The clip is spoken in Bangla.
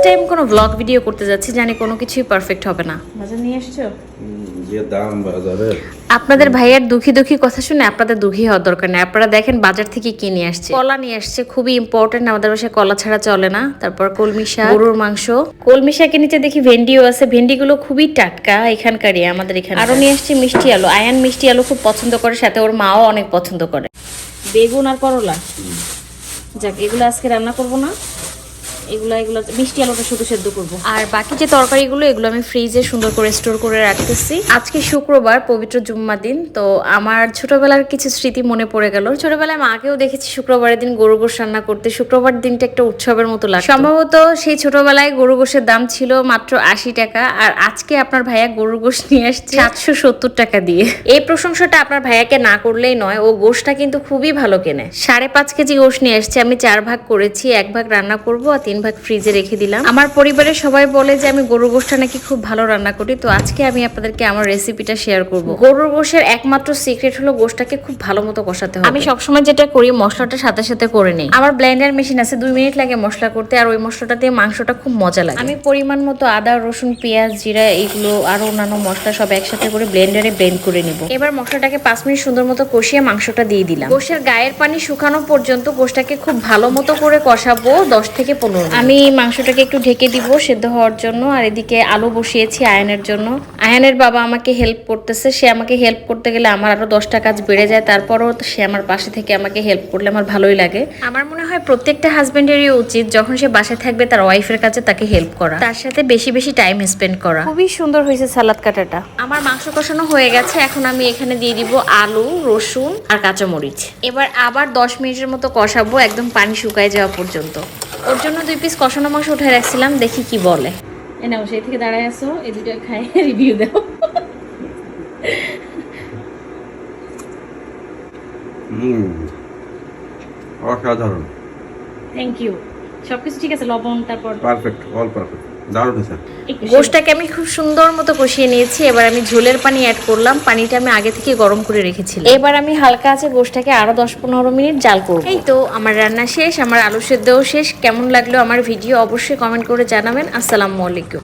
টাইম কোনো ব্লগ ভিডিও করতে যাচ্ছি, জানি কোনো কিছুই পারফেক্ট হবে না। বাজার নিয়ে আসছো? যে দাম বাজারের। আপনাদের ভাইয়ার দুঃখী দুঃখী কথা শুনে আপনাদের দুঃখী হওয়ার দরকার নেই। আপনারা দেখেন বাজার থেকে কি নিয়ে আসছে। কলা নিয়ে আসছে, খুবই ইম্পর্টেন্ট, আমাদের বাসায় কলা ছাড়া চলে না। তারপর কলমি শাক, গরুর মাংস, কলমি শাকের নিচে দেখি ভেন্ডিও আছে। ভেন্ডিগুলো খুবই টাটকা, এখানকারই, আমাদের এখানে। আরো নিয়ে আসছে মিষ্টি আলু। আয়ান মিষ্টি আলু খুব পছন্দ করে, সাথে ওর মাও অনেক পছন্দ করে। বেগুন আর করলা, যাক এগুলো আজকে রান্না করব না। এগুলো মিষ্টি আলুটা শুধু সেদ্ধ করবো, আর বাকি যে তরকারিগুলো এগুলো আমি ফ্রিজে সুন্দর করে স্টোর করে রাখতেছি। আজকে শুক্রবার, পবিত্র জুম্মা দিন, তো আমার ছোটবেলার কিছু স্মৃতি মনে পড়ে গেল। ছোটবেলায় মাকেও দেখেছি শুক্রবারের দিন গরু গোশ রান্না করতে। শুক্রবার দিনটা একটা উৎসবের মতো লাগে। সম্ভবত সেই ছোটবেলায় গরু গোশের দাম ছিল মাত্র 80 টাকা, আর আজকে আপনার ভাইয়া গরুর গোশ নিয়ে আসছে 770 টাকা দিয়ে। এই প্রশংসাটা আপনার ভাইয়াকে না করলেই নয়, ও গোশটা কিন্তু খুবই ভালো কেনে। 5.5 কেজি গোশ নিয়ে আসছে। আমি 4 ভাগ করেছি, 1 ভাগ রান্না করবো আর 3 ভাগ ফ্রিজে রেখে দিলাম। আমার পরিবারের সবাই বলে যে আমি গরুর গোশটা নাকি খুব ভালো রান্না করি, তো আজকে আমি আপনাদেরকে আমার রেসিপিটা শেয়ার করব। গরুর গোশের একমাত্র সিক্রেট হলো গোশটাকে খুব ভালো মতো কষাতে হবে। আমি সবসময় যেটা করি, মশলাটা সাথে সাথে করে নেই। আমার ব্লেন্ডার মেশিন আছে, 2 মিনিট লাগে মশলা করতে, আর ওই মশলাটা দিয়ে মাংসটা খুব মজা লাগে। আমি পরিমাণ মতো আদা, রসুন, পেঁয়াজ, জিরা, এইগুলো আরো অন্যান্য মশলা সব একসাথে করে ব্লেন্ডারে ব্লেন্ড করে নিব। এবার মশলাটাকে 5 মিনিট সুন্দর মতো কষিয়ে মাংসটা দিয়ে দিলাম। গোশের গায়ের পানি শুকানো পর্যন্ত গোশটাকে খুব ভালো মতো করে কষাবো 10 থেকে 15 মিনিট। আমি মাংসটাকে একটু ঢেকে দিব সেদ্ধ হওয়ার জন্য, আর এদিকে আলু বসিয়েছি আয়ানের জন্য। আয়ানের বাবা আমাকে হেল্প করতেছে। সে আমাকে হেল্প করতে গেলে আমার আরো 10টা কাজ বেড়ে যায়, তারপরও সে আমার পাশে থেকে আমাকে হেল্প করলে আমার ভালোই লাগে। আমার মনে হয় প্রত্যেকটা হাজবেন্ডেরই উচিত যখন সে বাসায় থাকবে তার ওয়াইফের কাছে তাকে হেল্প করা, তার সাথে বেশি বেশি টাইম স্পেন্ড করা। খুবই সুন্দর হয়েছে সালাদ কাটাটা। আমার মাংস কষানো হয়ে গেছে, এখন আমি এখানে দিয়ে দিব আলু, রসুন আর কাঁচামরিচ। এবার আবার 10 মিনিটের মতো কষাবো, একদম পানি শুকায় যাওয়া পর্যন্ত। ওর জন্য 2 পিস কষানো মাংস উঠে রাখছিলাম, দেখি কি বলে। নাও, সেই থেকে দাঁড়ায় আসো, এই দুটো খাই, রিভিউ দাও। অসাধারণ। Thank you. সবকিছু ঠিক আছে, লবণ, তারপর পারফেক্ট, অল পারফেক্ট, দারুণ হয়েছে। গোশটাকে আমি খুব সুন্দর মতো কষিয়ে নিয়েছি। এবার আমি ঝোলের পানি অ্যাড করলাম। পানিটা আমি আগে থেকে গরম করে রেখেছিলাম। এবার আমি হালকা আছে গোশটাকে আরো 10-15 মিনিট জাল করব। এই তো আমার রান্না শেষ, আমার আলু সেদ্ধও শেষ। কেমন লাগলো আমার ভিডিও অবশ্যই কমেন্ট করে জানাবেন। আসসালামু আলাইকুম।